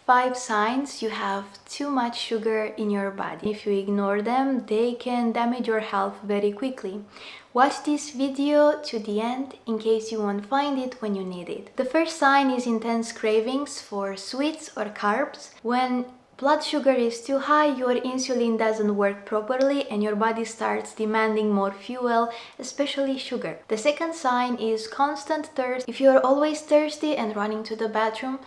5 signs you have too much sugar in your body. If you ignore them, they can damage your health very quickly. Watch this video to the end in case you won't find it when you need it. The first sign is intense cravings for sweets or carbs. When blood sugar is too high, your insulin doesn't work properly and your body starts demanding more fuel, especially sugar. The second sign is constant thirst. If you're always thirsty and running to the bathroom,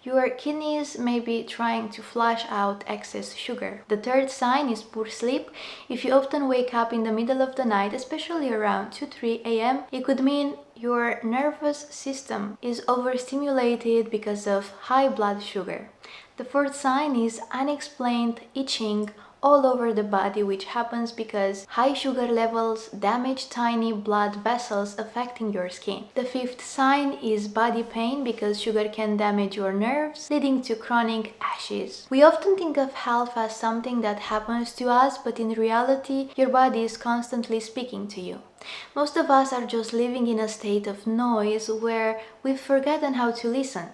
your kidneys may be trying to flush out excess sugar. The third sign is poor sleep. If you often wake up in the middle of the night, especially around 2-3 a.m., it could mean your nervous system is overstimulated because of high blood sugar. The fourth sign is unexplained itching all over the body, which happens because high sugar levels damage tiny blood vessels affecting your skin. The fifth sign is body pain because sugar can damage your nerves, leading to chronic ashes. We often think of health as something that happens to us, but in reality, your body is constantly speaking to you. Most of us are just living in a state of noise where we've forgotten how to listen.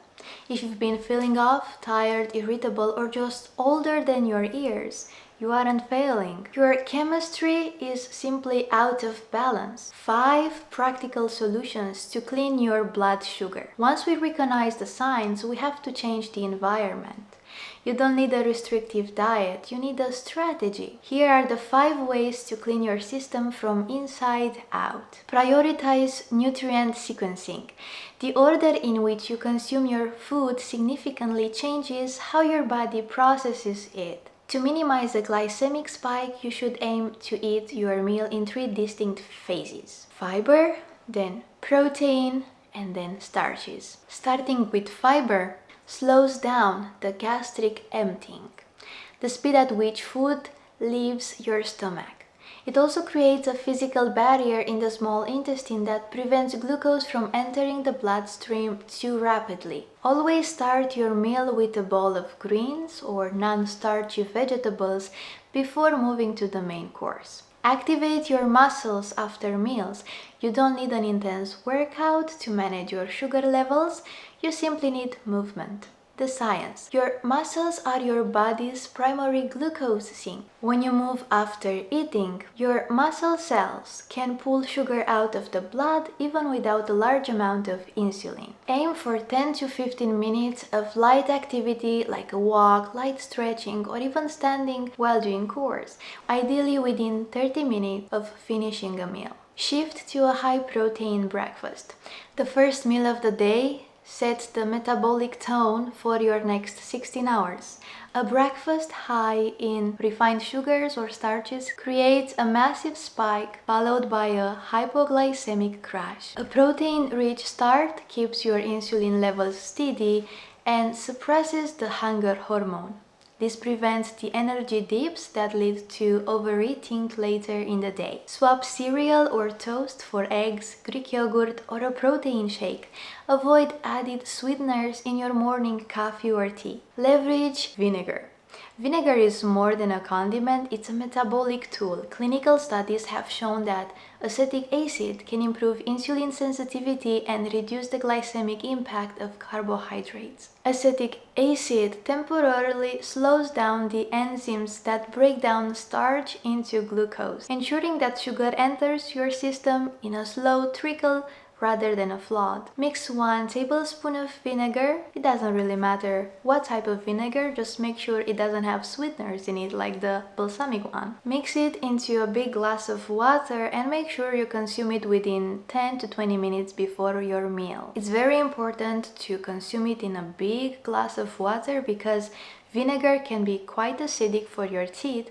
If you've been feeling off, tired, irritable, or just older than your years, you aren't failing. Your chemistry is simply out of balance. 5 practical solutions to clean your blood sugar. Once we recognize the signs, we have to change the environment. You don't need a restrictive diet, you need a strategy. Here are the 5 ways to clean your system from inside out. Prioritize nutrient sequencing. The order in which you consume your food significantly changes how your body processes it. To minimize a glycemic spike, you should aim to eat your meal in 3 distinct phases: fiber, then protein, and then starches. Starting with fiber slows down the gastric emptying, the speed at which food leaves your stomach. It also creates a physical barrier in the small intestine that prevents glucose from entering the bloodstream too rapidly. Always start your meal with a bowl of greens or non-starchy vegetables before moving to the main course. Activate your muscles after meals. You don't need an intense workout to manage your sugar levels, you simply need movement. The science. Your muscles are your body's primary glucose sink. When you move after eating, your muscle cells can pull sugar out of the blood even without a large amount of insulin. Aim for 10 to 15 minutes of light activity like a walk, light stretching, or even standing while doing chores, ideally within 30 minutes of finishing a meal. Shift to a high-protein breakfast. The first meal of the day sets the metabolic tone for your next 16 hours. A breakfast high in refined sugars or starches creates a massive spike followed by a hypoglycemic crash. A protein-rich start keeps your insulin levels steady and suppresses the hunger hormone. This prevents the energy dips that lead to overeating later in the day. Swap cereal or toast for eggs, Greek yogurt, or a protein shake. Avoid added sweeteners in your morning coffee or tea. Leverage vinegar. Vinegar is more than a condiment, it's a metabolic tool. Clinical studies have shown that acetic acid can improve insulin sensitivity and reduce the glycemic impact of carbohydrates. Acetic acid temporarily slows down the enzymes that break down starch into glucose, ensuring that sugar enters your system in a slow trickle rather than a flood. Mix 1 tablespoon of vinegar. It doesn't really matter what type of vinegar, just make sure it doesn't have sweeteners in it like the balsamic one. Mix it into a big glass of water and make sure you consume it within 10 to 20 minutes before your meal. It's very important to consume it in a big glass of water because vinegar can be quite acidic for your teeth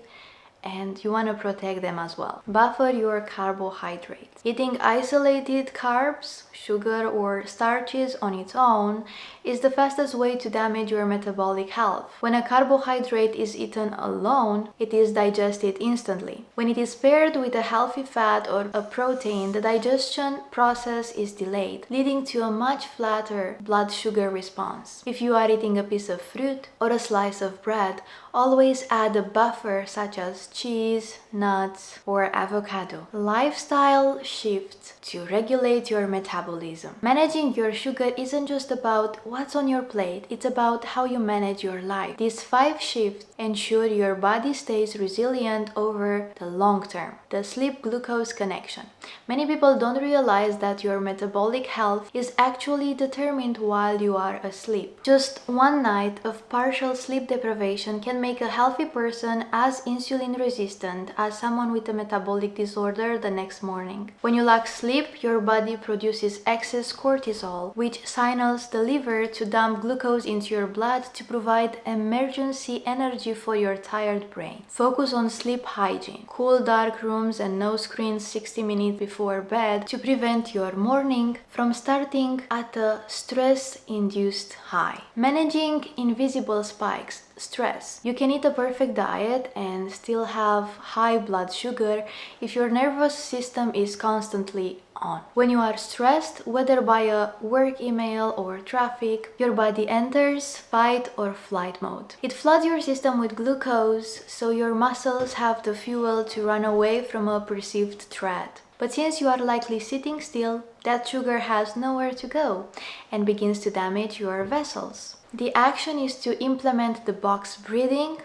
and you want to protect them as well. Buffer your carbohydrates. Eating isolated carbs, sugar or starches on its own is the fastest way to damage your metabolic health. When a carbohydrate is eaten alone, it is digested instantly. When it is paired with a healthy fat or a protein, the digestion process is delayed, leading to a much flatter blood sugar response. If you are eating a piece of fruit or a slice of bread, always add a buffer such as as cheese, nuts, or avocado. Lifestyle shift to regulate your metabolism. Managing your sugar isn't just about what's on your plate, it's about how you manage your life. These 5 shifts ensure your body stays resilient over the long term. The sleep-glucose connection. Many people don't realize that your metabolic health is actually determined while you are asleep. Just one night of partial sleep deprivation can make a healthy person as insulin resistant as someone with a metabolic disorder the next morning. When you lack sleep, your body produces excess cortisol, which signals the liver to dump glucose into your blood to provide emergency energy for your tired brain. Focus on sleep hygiene. Cool, dark rooms and no screens 60 minutes before bed to prevent your morning from starting at a stress-induced high. Managing invisible spikes. Stress. You can eat a perfect diet and still have high blood sugar if your nervous system is constantly on. When you are stressed, whether by a work email or traffic, your body enters fight or flight mode. It floods your system with glucose, so your muscles have the fuel to run away from a perceived threat. But since you are likely sitting still, that sugar has nowhere to go and begins to damage your vessels. The action is to implement the box breathing.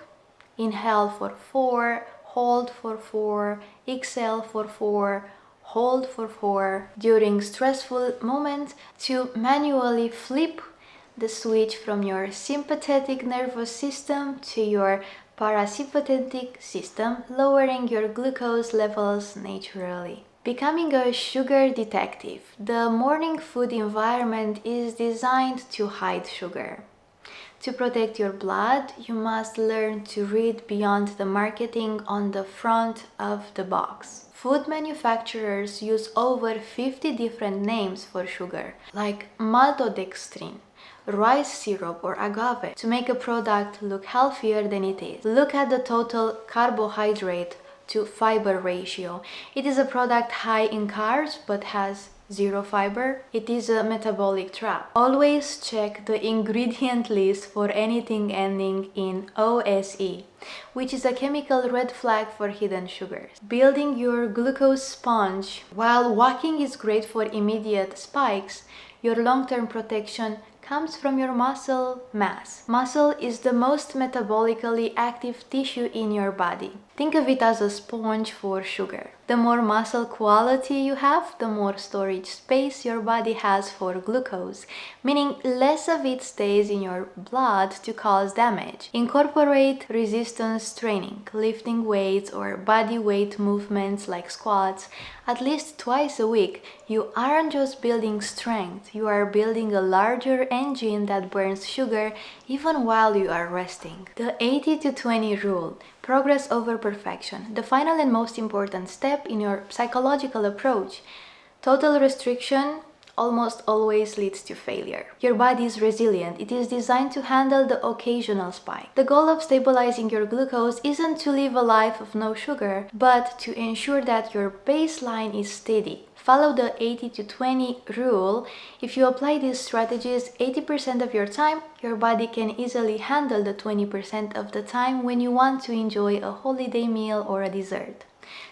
Inhale for 4, hold for 4, exhale for 4, hold for 4 during stressful moments to manually flip the switch from your sympathetic nervous system to your parasympathetic system, lowering your glucose levels naturally. Becoming a sugar detective. The morning food environment is designed to hide sugar. To protect your blood, you must learn to read beyond the marketing on the front of the box. Food manufacturers use over 50 different names for sugar, like maltodextrin, rice syrup, or agave, to make a product look healthier than it is. Look at the total carbohydrate to fiber ratio. It is a product high in carbs but has 0 fiber. It is a metabolic trap. Always check the ingredient list for anything ending in OSE, which is a chemical red flag for hidden sugars. Building your glucose sponge. While walking is great for immediate spikes, your long-term protection comes from your muscle mass. Muscle is the most metabolically active tissue in your body. Think of it as a sponge for sugar. The more muscle quality you have, the more storage space your body has for glucose, meaning less of it stays in your blood to cause damage. Incorporate resistance training, lifting weights or body weight movements like squats at least twice a week. You aren't just building strength, you are building a larger engine that burns sugar even while you are resting. The 80-20 rule. Progress over perfection. The final and most important step in your psychological approach. Total restriction almost always leads to failure. Your body is resilient. It is designed to handle the occasional spike. The goal of stabilizing your glucose isn't to live a life of no sugar, but to ensure that your baseline is steady. Follow the 80-20 rule. If you apply these strategies 80% of your time, your body can easily handle the 20% of the time when you want to enjoy a holiday meal or a dessert.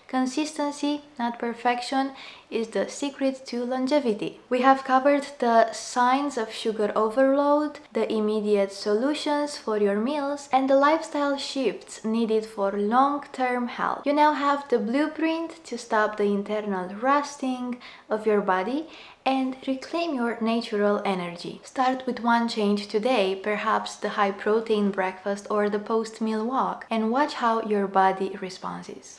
Consistency, not perfection, is the secret to longevity. We have covered the signs of sugar overload, the immediate solutions for your meals, and the lifestyle shifts needed for long-term health. You now have the blueprint to stop the internal rusting of your body and reclaim your natural energy. Start with one change today, perhaps the high-protein breakfast or the post-meal walk, and watch how your body responds.